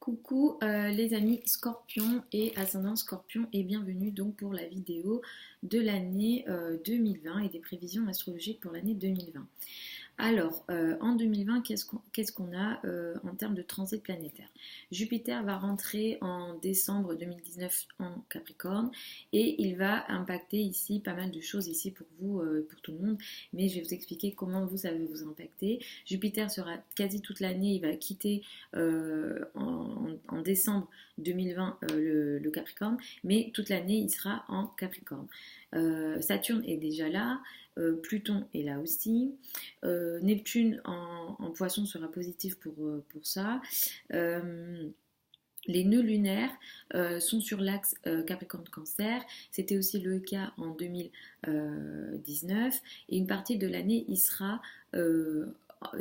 Coucou les amis Scorpion et ascendant Scorpion et bienvenue donc pour la vidéo de l'année 2020 et des prévisions astrologiques pour l'année 2020. Alors, en 2020, qu'est-ce qu'on a en termes de transit planétaire? Jupiter va rentrer en décembre 2019 en Capricorne et il va impacter ici pas mal de choses ici pour vous, pour tout le monde, mais je vais vous expliquer comment vous, ça va vous impacter. Jupiter sera quasi toute l'année, il va quitter en décembre 2020 le Capricorne, mais toute l'année il sera en Capricorne. Saturne est déjà là, Pluton est là aussi, Neptune en poisson sera positif pour ça. Les nœuds lunaires sont sur l'axe Capricorne-Cancer. C'était aussi le cas en 2019. Et une partie de l'année, il sera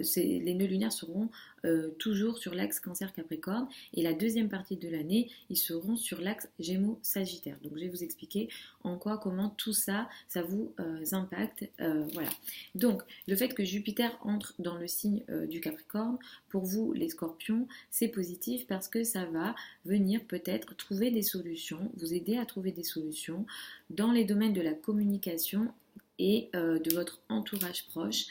les nœuds lunaires seront toujours sur l'axe Cancer-Capricorne et la deuxième partie de l'année, ils seront sur l'axe Gémeaux-Sagittaire. Donc je vais vous expliquer en quoi, comment tout ça, ça vous impacte. Voilà. Donc le fait que Jupiter entre dans le signe du Capricorne, pour vous les Scorpions, c'est positif parce que ça va venir peut-être trouver des solutions, vous aider à trouver des solutions dans les domaines de la communication et de votre entourage proche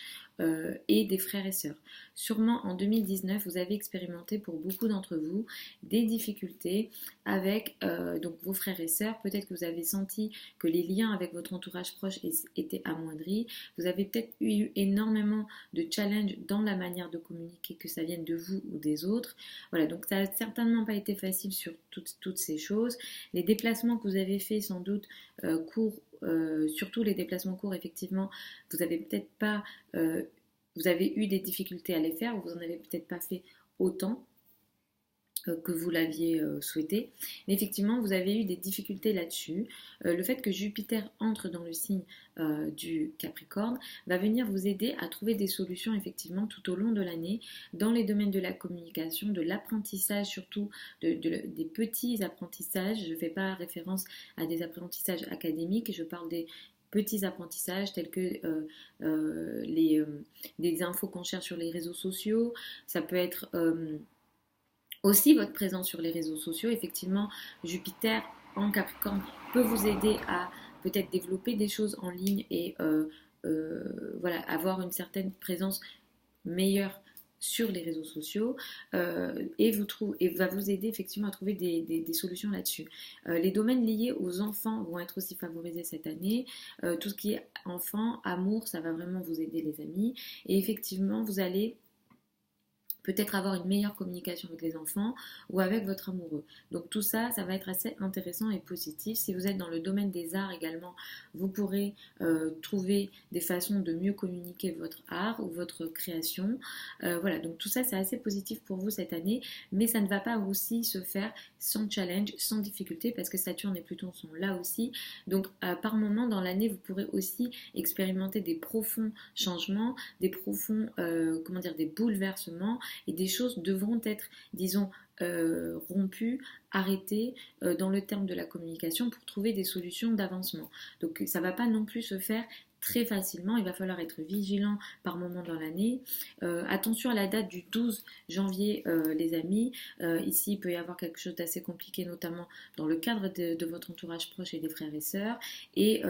et des frères et sœurs. Sûrement en 2019, vous avez expérimenté pour beaucoup d'entre vous des difficultés avec donc vos frères et sœurs. Peut-être que vous avez senti que les liens avec votre entourage proche étaient amoindris. Vous avez peut-être eu énormément de challenges dans la manière de communiquer, que ça vienne de vous ou des autres. Voilà, donc ça n'a certainement pas été facile sur toutes ces choses. Les déplacements que vous avez faits sans doute courts, surtout les déplacements courts, effectivement, vous n'avez peut-être pas, vous avez eu des difficultés à les faire, vous n'en avez peut-être pas fait autant que vous l'aviez souhaité, mais effectivement vous avez eu des difficultés là-dessus. Le fait que Jupiter entre dans le signe du Capricorne va venir vous aider à trouver des solutions effectivement tout au long de l'année dans les domaines de la communication, de l'apprentissage, surtout des petits apprentissages. Je ne fais pas référence à des apprentissages académiques, je parle des petits apprentissages tels que des infos qu'on cherche sur les réseaux sociaux. Ça peut être aussi votre présence sur les réseaux sociaux. Effectivement, Jupiter en Capricorne peut vous aider à peut-être développer des choses en ligne et voilà, avoir une certaine présence meilleure sur les réseaux sociaux et va vous aider effectivement à trouver des solutions là-dessus. Les domaines liés aux enfants vont être aussi favorisés cette année. Tout ce qui est enfant, amour, ça va vraiment vous aider les amis. Et effectivement, vous allez peut-être avoir une meilleure communication avec les enfants ou avec votre amoureux. Donc tout ça, ça va être assez intéressant et positif. Si vous êtes dans le domaine des arts également, vous pourrez trouver des façons de mieux communiquer votre art ou votre création. Voilà, donc tout ça, c'est assez positif pour vous cette année, mais ça ne va pas aussi se faire sans challenge, sans difficulté, parce que Saturne et Pluton sont là aussi. Donc par moment dans l'année, vous pourrez aussi expérimenter des profonds changements, des profonds, des bouleversements, et des choses devront être, disons, rompues, arrêtées dans le terme de la communication pour trouver des solutions d'avancement. Donc ça ne va pas non plus se faire très facilement, il va falloir être vigilant par moment dans l'année. Attention à la date du 12 janvier les amis, ici il peut y avoir quelque chose d'assez compliqué, notamment dans le cadre de votre entourage proche et des frères et sœurs, et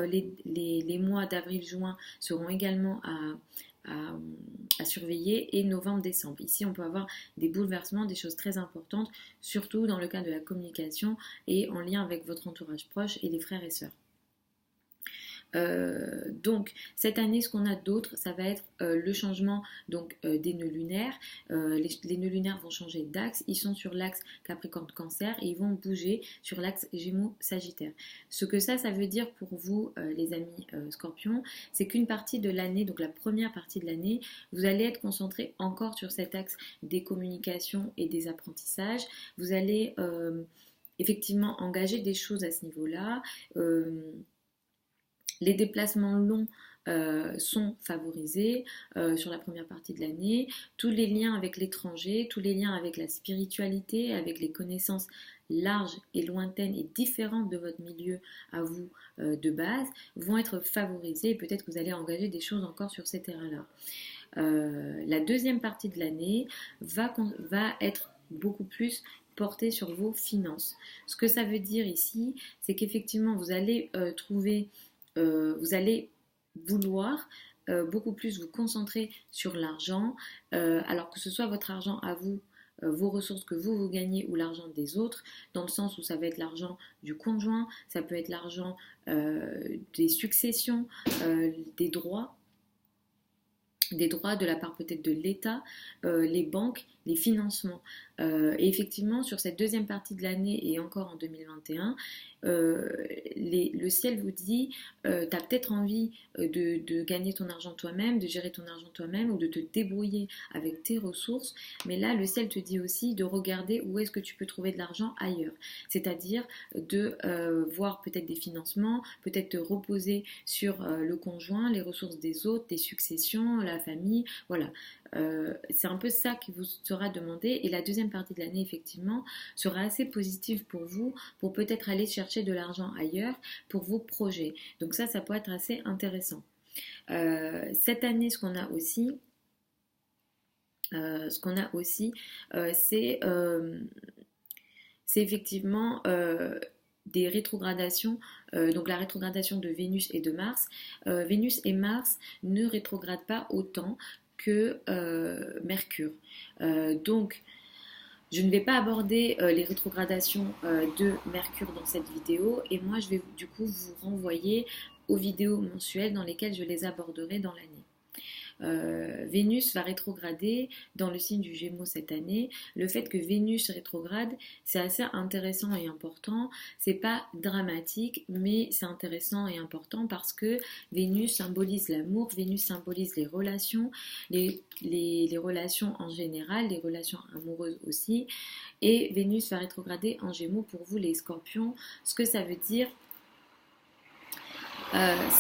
les mois d'avril-juin seront également à surveiller, et novembre-décembre. Ici, on peut avoir des bouleversements, des choses très importantes, surtout dans le cas de la communication et en lien avec votre entourage proche et les frères et sœurs. Donc cette année, ce qu'on a d'autre, ça va être le changement donc des nœuds lunaires. Les nœuds lunaires vont changer d'axe, ils sont sur l'axe Capricorne-Cancer et ils vont bouger sur l'axe Gémeaux-Sagittaire. Ce que ça veut dire pour vous les amis Scorpions, c'est qu'une partie de l'année, donc la première partie de l'année, vous allez être concentré encore sur cet axe des communications et des apprentissages. Vous allez effectivement engager des choses à ce niveau-là. Les déplacements longs sont favorisés sur la première partie de l'année. Tous les liens avec l'étranger, tous les liens avec la spiritualité, avec les connaissances larges et lointaines et différentes de votre milieu à vous de base vont être favorisés, et peut-être que vous allez engager des choses encore sur ces terrains-là. La deuxième partie de l'année va être beaucoup plus porter sur vos finances. Ce que ça veut dire ici, c'est qu'effectivement, vous allez vous allez vouloir beaucoup plus vous concentrer sur l'argent, alors que ce soit votre argent à vous, vos ressources que vous gagnez ou l'argent des autres, dans le sens où ça va être l'argent du conjoint, ça peut être l'argent des successions, des droits de la part peut-être de l'État, les banques, les financements. Et effectivement, sur cette deuxième partie de l'année et encore en 2021, le ciel vous dit, tu as peut-être envie de gagner ton argent toi-même, de gérer ton argent toi-même ou de te débrouiller avec tes ressources. Mais là, le ciel te dit aussi de regarder où est-ce que tu peux trouver de l'argent ailleurs. C'est-à-dire de voir peut-être des financements, peut-être te reposer sur le conjoint, les ressources des autres, des successions, la famille, voilà. C'est un peu ça qui vous sera demandé et la deuxième partie de l'année effectivement sera assez positive pour vous pour peut-être aller chercher de l'argent ailleurs pour vos projets. Donc ça peut être assez intéressant. Cette année, ce qu'on a aussi, c'est effectivement des rétrogradations, donc la rétrogradation de Vénus et de Mars. Vénus et Mars ne rétrogradent pas autant que Mercure. Donc, je ne vais pas aborder les rétrogradations de Mercure dans cette vidéo et moi je vais du coup vous renvoyer aux vidéos mensuelles dans lesquelles je les aborderai dans l'année. Vénus va rétrograder dans le signe du Gémeaux cette année. Le fait que Vénus rétrograde, c'est assez intéressant et important. C'est pas dramatique, mais c'est intéressant et important parce que Vénus symbolise l'amour, Vénus symbolise les relations, les relations en général, les relations amoureuses aussi. Et Vénus va rétrograder en Gémeaux pour vous les Scorpions. Ce que ça veut dire,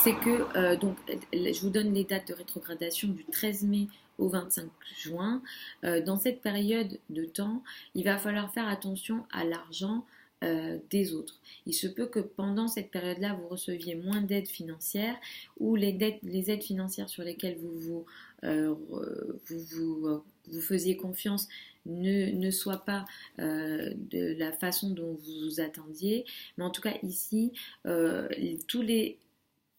c'est que, donc, je vous donne les dates de rétrogradation du 13 mai au 25 juin. Dans cette période de temps, il va falloir faire attention à l'argent des autres. Il se peut que pendant cette période-là, vous receviez moins d'aides financières ou les aides financières sur lesquelles vous faisiez confiance ne soient pas de la façon dont vous vous attendiez. Mais en tout cas, ici,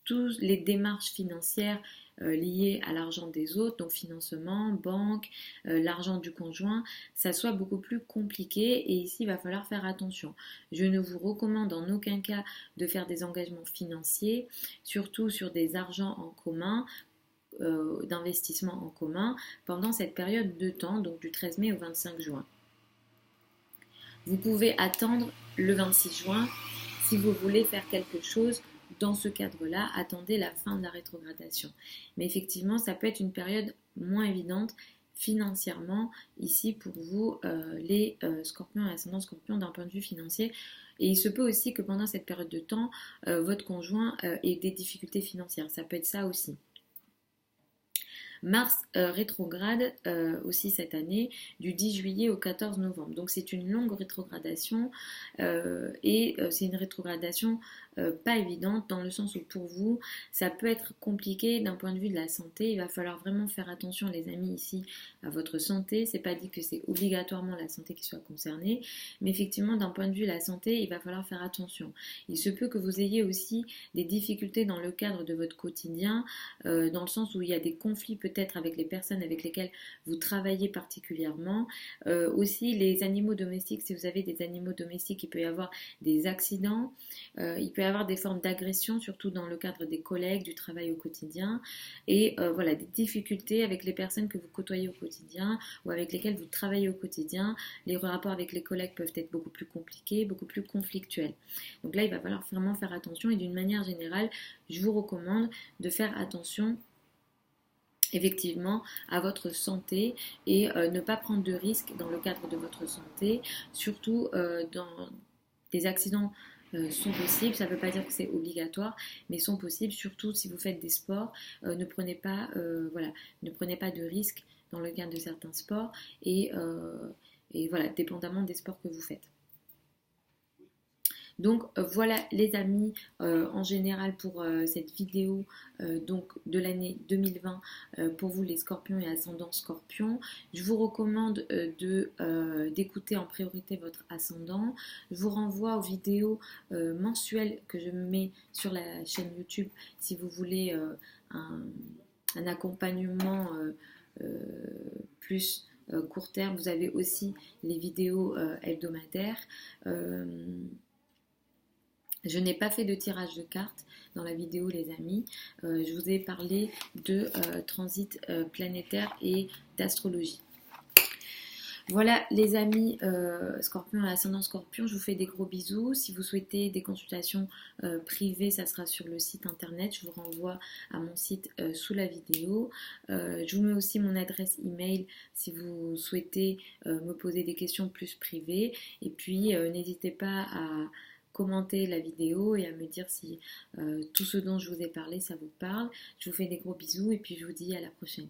toutes les démarches financières liées à l'argent des autres, donc financement, banque, l'argent du conjoint, ça soit beaucoup plus compliqué et ici il va falloir faire attention. Je ne vous recommande en aucun cas de faire des engagements financiers, surtout sur des argents en commun, d'investissement en commun pendant cette période de temps, donc du 13 mai au 25 juin. Vous pouvez attendre le 26 juin si vous voulez faire quelque chose. Dans ce cadre-là, attendez la fin de la rétrogradation. Mais effectivement, ça peut être une période moins évidente financièrement ici pour vous, les scorpions et ascendants scorpions d'un point de vue financier. Et il se peut aussi que pendant cette période de temps, votre conjoint ait des difficultés financières. Ça peut être ça aussi. Mars rétrograde aussi cette année du 10 juillet au 14 novembre. Donc c'est une longue rétrogradation et c'est une rétrogradation pas évidente dans le sens où pour vous ça peut être compliqué d'un point de vue de la santé. Il va falloir vraiment faire attention les amis ici à votre santé. C'est pas dit que c'est obligatoirement la santé qui soit concernée, mais effectivement d'un point de vue de la santé il va falloir faire attention. Il se peut que vous ayez aussi des difficultés dans le cadre de votre quotidien dans le sens où il y a des conflits peut-être avec les personnes avec lesquelles vous travaillez particulièrement. Aussi les animaux domestiques, si vous avez des animaux domestiques, il peut y avoir des accidents, il peut y avoir des formes d'agression, surtout dans le cadre des collègues, du travail au quotidien, et voilà, des difficultés avec les personnes que vous côtoyez au quotidien ou avec lesquelles vous travaillez au quotidien. Les rapports avec les collègues peuvent être beaucoup plus compliqués, beaucoup plus conflictuels. Donc là, il va falloir vraiment faire attention et d'une manière générale, je vous recommande de faire attention effectivement à votre santé et ne pas prendre de risques dans le cadre de votre santé, surtout dans des accidents sont possibles, ça ne veut pas dire que c'est obligatoire, mais sont possibles, surtout si vous faites des sports, ne prenez pas de risques dans le cadre de certains sports et voilà, dépendamment des sports que vous faites. Donc voilà les amis, en général pour cette vidéo donc de l'année 2020 pour vous les scorpions et ascendant scorpion. Je vous recommande d'écouter en priorité votre ascendant. Je vous renvoie aux vidéos mensuelles que je mets sur la chaîne YouTube si vous voulez un accompagnement plus court terme. Vous avez aussi les vidéos hebdomadaires. Je n'ai pas fait de tirage de cartes dans la vidéo les amis. Je vous ai parlé de transit planétaire et d'astrologie. Voilà les amis Scorpion et ascendant Scorpion, je vous fais des gros bisous. Si vous souhaitez des consultations privées, ça sera sur le site internet. Je vous renvoie à mon site sous la vidéo. Je vous mets aussi mon adresse email si vous souhaitez me poser des questions plus privées. Et puis n'hésitez pas à commenter la vidéo et à me dire si tout ce dont je vous ai parlé ça vous parle. Je vous fais des gros bisous et puis je vous dis à la prochaine.